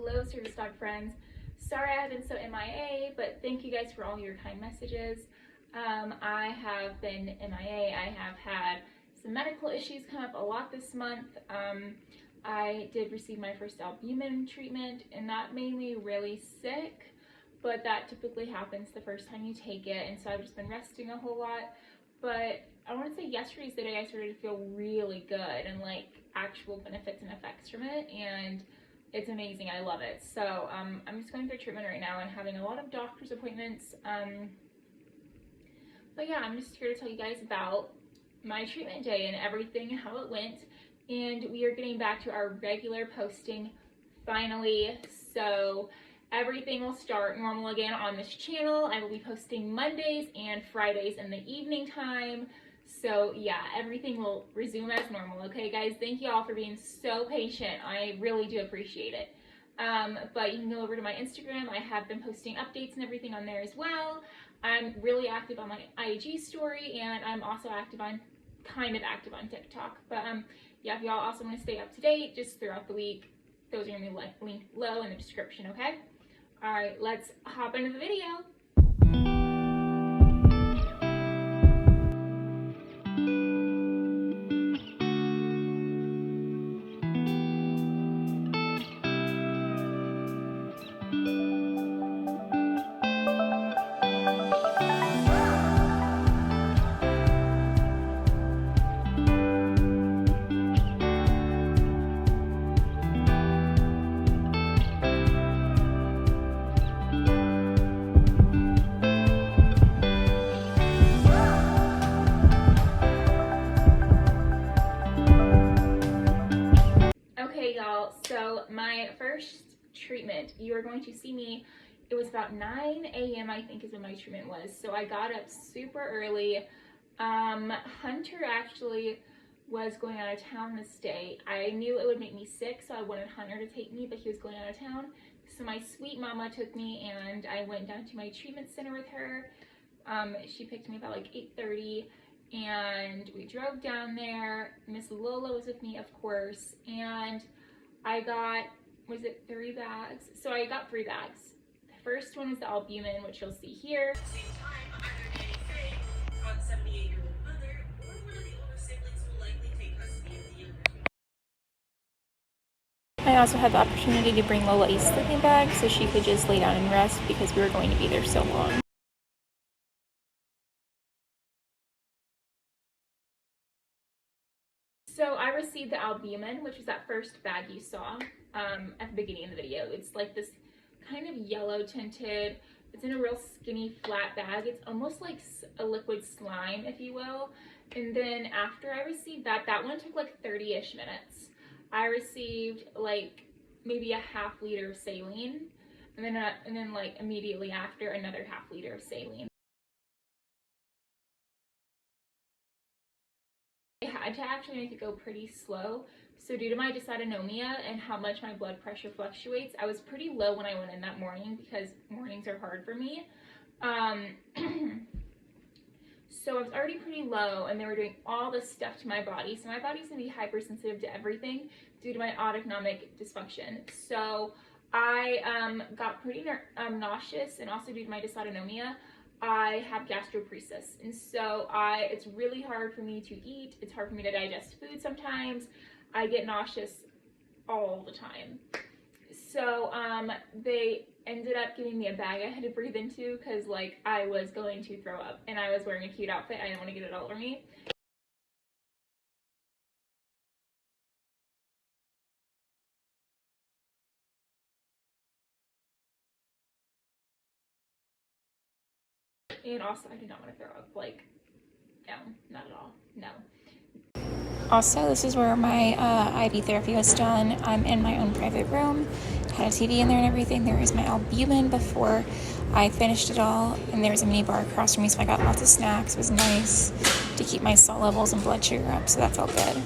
Hello, Service Dog friends. Sorry I have been so MIA, but thank you guys for all your kind messages. I have been MIA. I have had some medical issues come up a lot this month. I did receive my first albumin treatment, and that made me really sick, but that typically happens the first time you take it, and so I've just been resting a whole lot. But I want to say yesterday's the day I started to feel really good and like actual benefits and effects from it, and it's amazing. I love it. So I'm just going through treatment right now and having a lot of doctor's appointments. But yeah, I'm just here to tell you guys about my treatment day and everything, how it went. And we are getting back to our regular posting finally. So everything will start normal again on this channel. I will be posting Mondays and Fridays in the evening time. So yeah, everything will resume as normal. Okay guys, thank you all for being so patient. I really do appreciate it. But you can go over to my Instagram. I have been posting updates and everything on there as well. I'm really active on my IG story, and I'm also kind of active on TikTok. But yeah, if y'all also want to stay up to date just throughout the week, those are gonna be linked below in the description, okay? All right, let's hop into the video. Y'all, so my first treatment, you are going to see me, it was about 9 a.m. I think is when my treatment was. So I got up super early. Hunter actually was going out of town this day. I knew it would make me sick, so I wanted Hunter to take me, but he was going out of town. So my sweet mama took me, and I went down to my treatment center with her. She picked me about like 8:30. And we drove down there. Miss Lola was with me, of course, and I got, was it 3 bags? So I got 3 bags. The first one is the albumin, which you'll see here. At the same time, either Nanny Faye, Todd's 78-year-old mother, or one of the older siblings will likely take custody of the younger. I also had the opportunity to bring Lola a sleeping bag so she could just lay down and rest because we were going to be there so long. So I received the albumin, which is that first bag you saw at the beginning of the video. It's like this kind of yellow tinted, it's in a real skinny flat bag. It's almost like a liquid slime, if you will. And then after I received that, that one took like 30-ish minutes. I received like maybe a ½ liter of saline, and then like immediately after another ½ liter of saline. I had to actually make it go pretty slow. So due to my dysautonomia and how much my blood pressure fluctuates, I was pretty low when I went in that morning because mornings are hard for me. So I was already pretty low, and they were doing all this stuff to my body. So my body's gonna be hypersensitive to everything due to my autonomic dysfunction. So I got pretty nauseous, and also due to my dysautonomia, I have gastroparesis, and so it's really hard for me to eat. It's hard for me to digest food sometimes. I get nauseous all the time. So they ended up giving me a bag I had to breathe into because like I was going to throw up, and I was wearing a cute outfit. I didn't want to get it all over me. And also, I did not want to throw up. Like, no, not at all. No. Also, this is where my IV therapy was done. I'm in my own private room. Had a TV in there and everything. There is my albumin before I finished it all. And there was a mini bar across from me, so I got lots of snacks. It was nice to keep my salt levels and blood sugar up, so that felt good.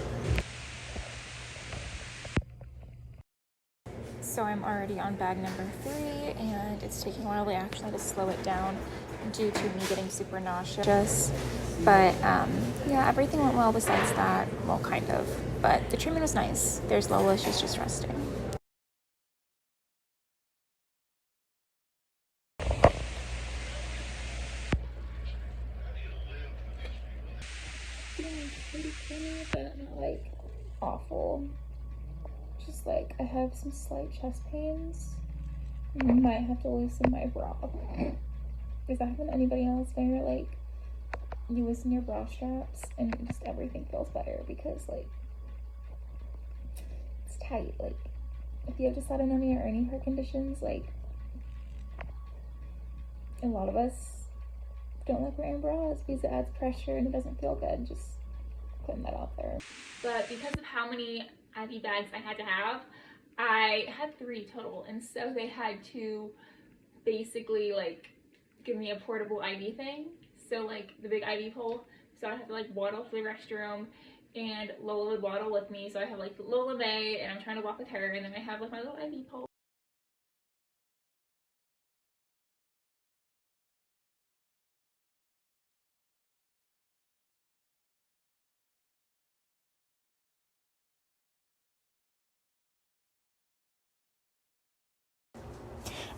So I'm already on bag number 3, and it's taking a while. They actually had to slow it down due to me getting super nauseous. But yeah, everything went well besides that. Well, kind of. But the treatment was nice. There's Lola, she's just resting. pretty clean, but not like awful. Just like I have some slight chest pains. Might have to loosen my bra. Does that happen to anybody else when you're like, you loosen your bra straps and just everything feels better because like it's tight? Like if you have dysautonomia or any heart conditions, like a lot of us don't like wearing bras because it adds pressure and it doesn't feel good. Just putting that out there. But because of how many IV bags I had to have, I had 3 total, and so they had to basically like give me a portable IV thing, so like the big IV pole, so I have to like waddle to the restroom, and Lola would waddle with me, so I have like Lola May and I'm trying to walk with her, and then I have like my little IV pole.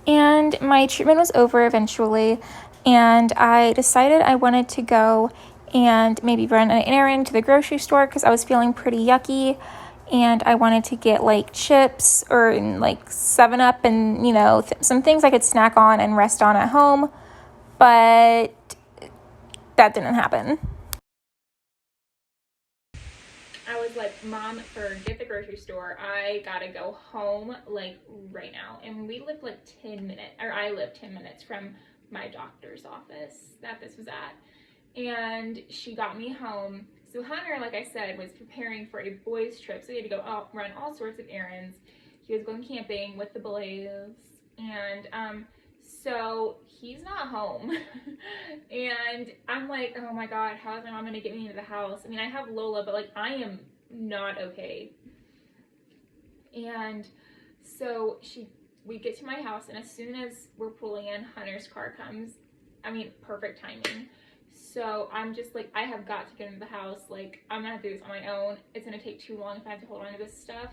And my treatment was over eventually, and I decided I wanted to go and maybe run an errand to the grocery store because I was feeling pretty yucky, and I wanted to get like chips or like 7-Up and, you know, some things I could snack on and rest on at home, but that didn't happen. I was like, Mom, forget the grocery store. I gotta go home like right now. And we lived like 10 minutes, or I lived 10 minutes from my doctor's office that this was at. And she got me home. So Hunter, like I said, was preparing for a boys' trip. So he had to go out, run all sorts of errands. He was going camping with the boys. And so he's not home. And I'm like, oh my God, how is my mom gonna get me into the house? I mean, I have Lola, but like I am not okay. And so we get to my house, and as soon as we're pulling in, Hunter's car comes. I mean, perfect timing. So I'm just like, I have got to get into the house. Like, I'm gonna have to do this on my own. It's gonna take too long if I have to hold on to this stuff.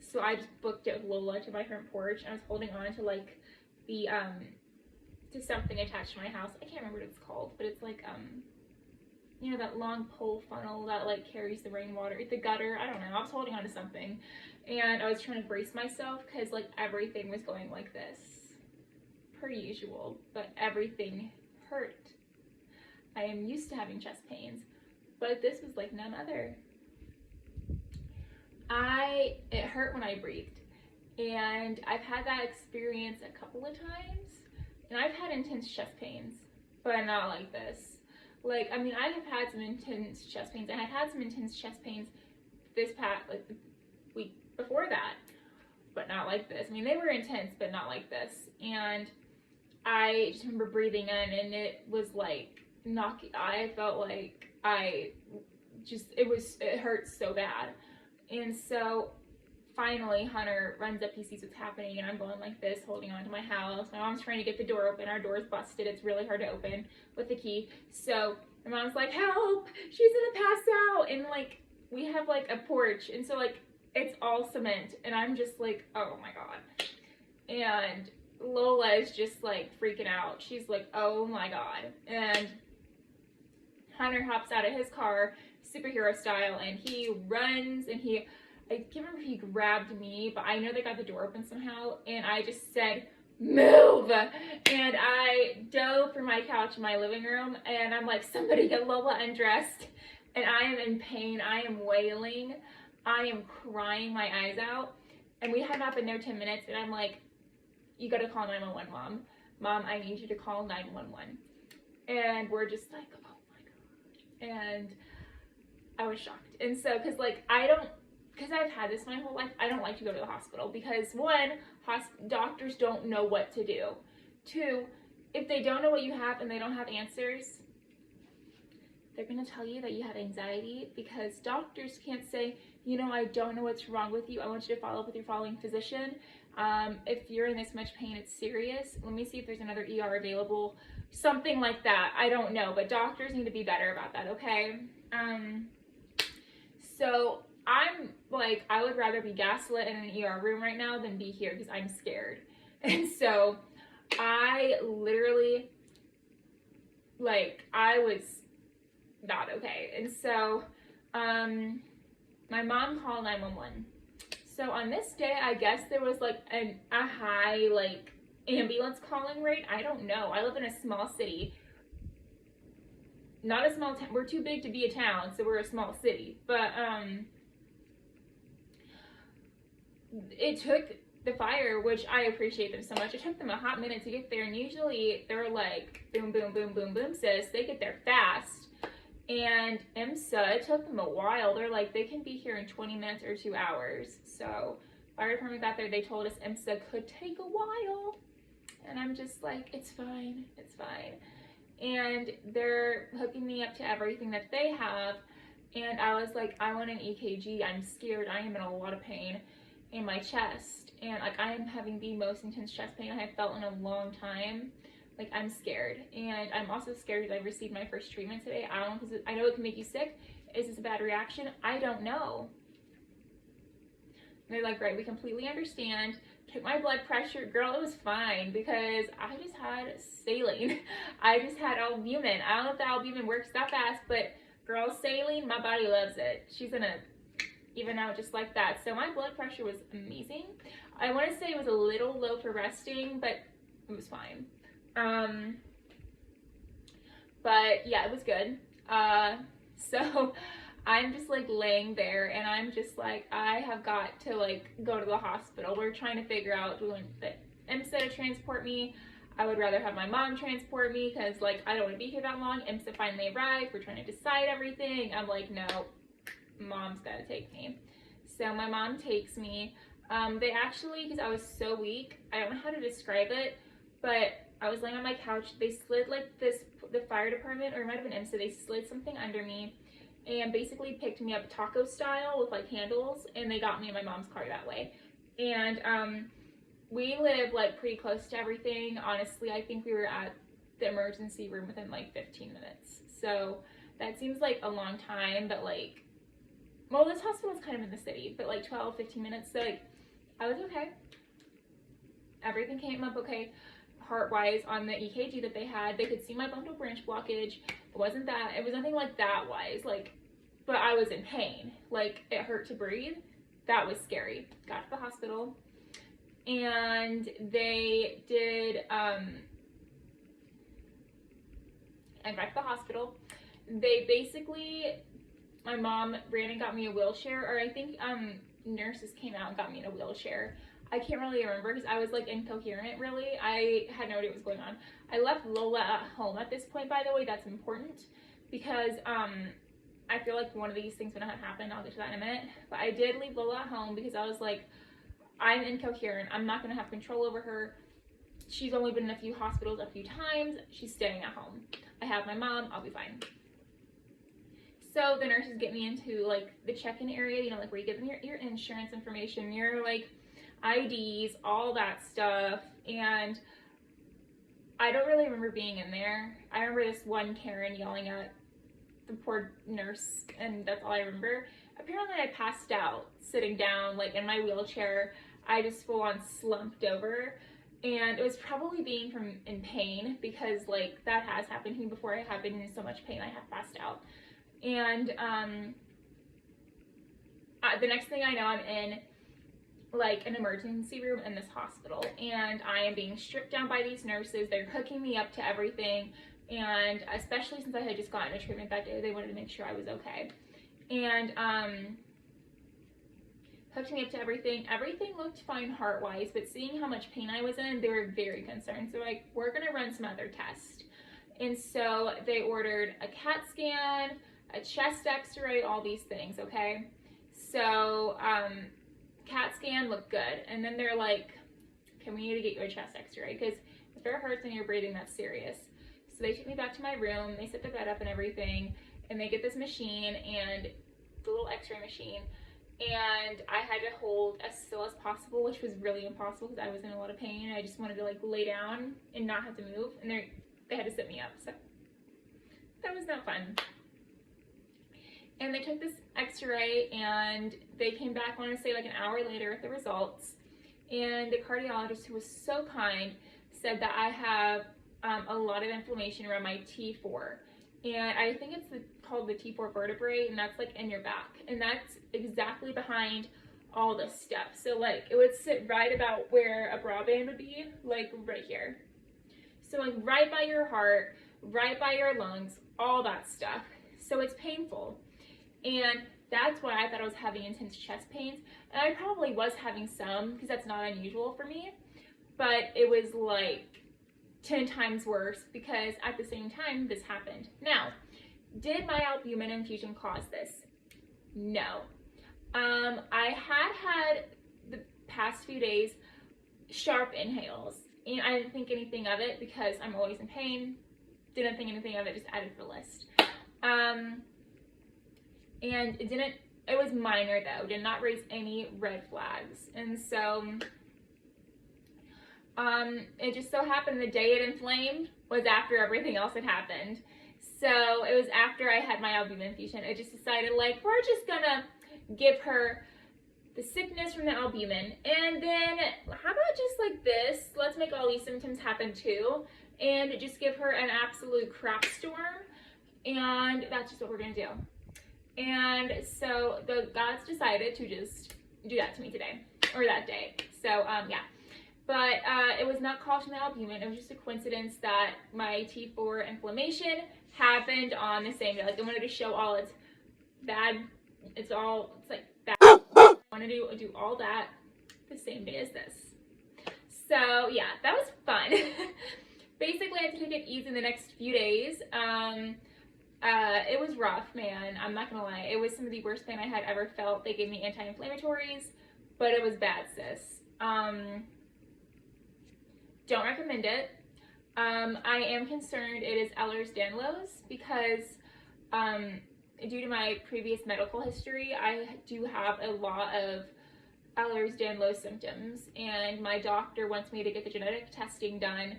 So I just booked it with Lola to my front porch. I was holding on to like the to something attached to my house. I can't remember what it's called, but it's like you know, that long pole funnel that like carries the rainwater, the gutter. I don't know. I was holding on to something, and I was trying to brace myself because like everything was going like this, per usual, but everything hurt. I am used to having chest pains, but this was like none other. It hurt when I breathed, and I've had that experience a couple of times, and I've had intense chest pains, but not like this. Like, I mean, I have had some intense chest pains, and I've had some intense chest pains this past, like the week before that, but not like this. I mean, they were intense, but not like this. And I just remember breathing in, and it was like I felt like it hurt so bad. And so finally Hunter runs up, he sees what's happening, and I'm going like this, holding on to my house. My mom's trying to get the door open. Our door's busted. It's really hard to open with the key. So my mom's like, help, she's gonna pass out. And like, we have like a porch, and so like it's all cement, and I'm just like, oh my God. And Lola is just like freaking out. She's like, oh my God. And Hunter hops out of his car, superhero style, and he runs, and I can't remember if he grabbed me, but I know they got the door open somehow, and I just said, move! And I dove from my couch in my living room, and I'm like, somebody get Lola undressed. And I am in pain. I am wailing. I am crying my eyes out. And we had not been there 10 minutes, and I'm like, you gotta call 911, Mom. Mom, I need you to call 911. And we're just like, oh my God. And I was shocked. And so, because I've had this my whole life, I don't like to go to the hospital because, one, doctors don't know what to do. Two, if they don't know what you have and they don't have answers, they're going to tell you that you have anxiety, because doctors can't say, you know, I don't know what's wrong with you. I want you to follow up with your following physician. If you're in this much pain, it's serious. Let me see if there's another ER available. Something like that. I don't know, but doctors need to be better about that, okay? So I'm like, I would rather be gaslit in an ER room right now than be here because I'm scared. And so I literally, like, I was not okay. And so my mom called 911. So on this day, I guess there was like a high like ambulance calling rate. I don't know. I live in a small city. Not a small town. We're too big to be a town, so we're a small city. But it took the fire, which I appreciate them so much. It took them a hot minute to get there, and usually they're like boom, boom, boom, boom, boom, sis. They get there fast. And IMSA, it took them a while. They're like, they can be here in 20 minutes or 2 hours. So fire department got there. They told us IMSA could take a while. And I'm just like, it's fine. It's fine. And they're hooking me up to everything that they have. And I was like, I want an EKG. I'm scared. I am in a lot of pain in my chest. And like, I am having the most intense chest pain I have felt in a long time. Like, I'm scared, and I'm also scared because I received my first treatment today. I don't know, because I know it can make you sick. Is this a bad reaction? I don't know. And they're like, right, we completely understand. Took my blood pressure. Girl, it was fine because I just had saline. I just had albumin. I don't know if the albumin works that fast, but girl, saline, my body loves it. She's gonna even out just like that. So my blood pressure was amazing. I want to say it was a little low for resting, but it was fine. But yeah, it was good. So I'm just like laying there, and I'm just like, I have got to like go to the hospital. We're trying to figure out doing the IMSA to transport me. I would rather have my mom transport me because like I don't want to be here that long. IMSA finally arrived. We're trying to decide everything. I'm like, no, mom's gotta take me. So my mom takes me. They actually, because I was so weak, I don't know how to describe it, but I was laying on my couch. They slid like this, the fire department, or it might have been IMSA, they slid something under me and basically picked me up taco style with like handles, and they got me in my mom's car that way. And we live like pretty close to everything. Honestly, I think we were at the emergency room within like 15 minutes. So that seems like a long time, but like, well, this hospital is kind of in the city, but like 12, 15 minutes. So like, I was okay. Everything came up okay. Heart-wise, on the EKG that they had, they could see my bundle branch blockage. It wasn't that, it was nothing like that wise, like, but I was in pain. Like, it hurt to breathe. That was scary. Got to the hospital, and they did, and back to the hospital, they basically, my mom ran and got me a wheelchair, or I think, nurses came out and got me in a wheelchair. I can't really remember because I was like incoherent, really. I had no idea what was going on. I left Lola at home at this point, by the way. That's important because I feel like one of these things would not have happened. I'll get to that in a minute. But I did leave Lola at home because I was like, I'm incoherent. I'm not going to have control over her. She's only been in a few hospitals a few times. She's staying at home. I have my mom. I'll be fine. So the nurses get me into like the check-in area, you know, like where you get your insurance information, your like IDs, all that stuff. And I don't really remember being in there. I remember this one Karen yelling at the poor nurse, and that's all I remember. Apparently I passed out sitting down like in my wheelchair. I just full on slumped over, and it was probably being in pain because like that has happened to me before. I have been in so much pain I have passed out. And the next thing I know, I'm in like an emergency room in this hospital, and I am being stripped down by these nurses. They're hooking me up to everything, and especially since I had just gotten a treatment that day, they wanted to make sure I was okay. And hooked me up to everything. Everything looked fine heart-wise, but seeing how much pain I was in, they were very concerned. So like, we're gonna run some other tests. And so they ordered a CAT scan, a chest x-ray, all these things, okay? So CAT scan looked good, and then they're like, okay, we need to get you a chest x-ray because if it hurts and you're breathing, that's serious. So they took me back to my room, they set the bed up and everything, and they get this machine, and the little x-ray machine, and I had to hold as still as possible, which was really impossible because I was in a lot of pain. I just wanted to like lay down and not have to move, and they had to sit me up, so that was not fun. And they took this x-ray, and they came back, I want to say like an hour later with the results, and the cardiologist, who was so kind, said that I have a lot of inflammation around my T4, and I think it's called the T4 vertebrae, and that's like in your back, and that's exactly behind all this stuff. So like it would sit right about where a bra band would be, like right here. So like right by your heart, right by your lungs, all that stuff. So it's painful. And that's why I thought I was having intense chest pains. And I probably was having some, because that's not unusual for me. But it was like 10 times worse because at the same time this happened. Now, did my albumin infusion cause this? No. I had the past few days sharp inhales, and I didn't think anything of it because I'm always in pain. Didn't think anything of it, just added to the list. And it was minor though, did not raise any red flags. And so, it just so happened the day it inflamed was after everything else had happened. So it was after I had my albumin infusion. I just decided, like, we're just gonna give her the sickness from the albumin, and then how about just like this, let's make all these symptoms happen too, and just give her an absolute crap storm, and that's just what we're gonna do. And so the gods decided to just do that to me today, or that day. So yeah, but it was not caused from the albumin. It was just a coincidence that my T4 inflammation happened on the same day. Like I wanted to show all its bad, it's like bad. I wanted to do all that the same day as this. So yeah, that was fun. Basically, I had to take it easy in the next few days. It was rough, man. I'm not gonna lie. It was some of the worst pain I had ever felt. They gave me anti-inflammatories, but it was bad, sis. Don't recommend it. I am concerned it is Ehlers-Danlos because due to my previous medical history, I do have a lot of Ehlers-Danlos symptoms, and my doctor wants me to get the genetic testing done,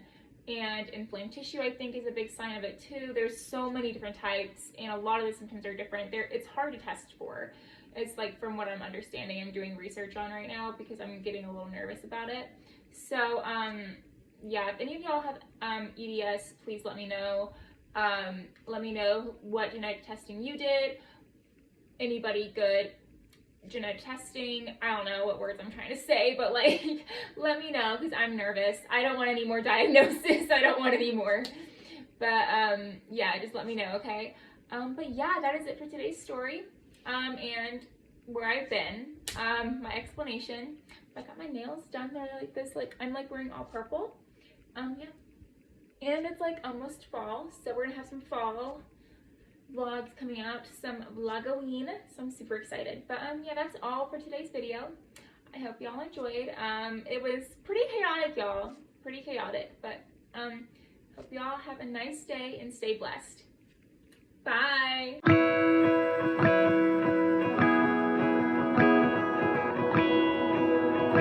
and inflamed tissue I think is a big sign of it too. There's so many different types, and a lot of the symptoms are different. It's hard to test for. It's like, from what I'm understanding, I'm doing research on right now because I'm getting a little nervous about it. So yeah, if any of y'all have EDS, please let me know. Let me know what genetic testing you did. Anybody good genetic testing? I don't know what words I'm trying to say, but like, let me know because I'm nervous. I don't want any more diagnosis. I don't want any more. But yeah, just let me know, okay? But yeah, that is it for today's story. And where I've been, my explanation. I got my nails done. They're like this, like I'm like wearing all purple. Yeah. And it's like almost fall, so we're gonna have some fall vlogs coming out, some vlogoween, so I'm super excited. But yeah, that's all for today's video. I hope y'all enjoyed. It was pretty chaotic, y'all. Pretty chaotic, but hope y'all have a nice day and stay blessed.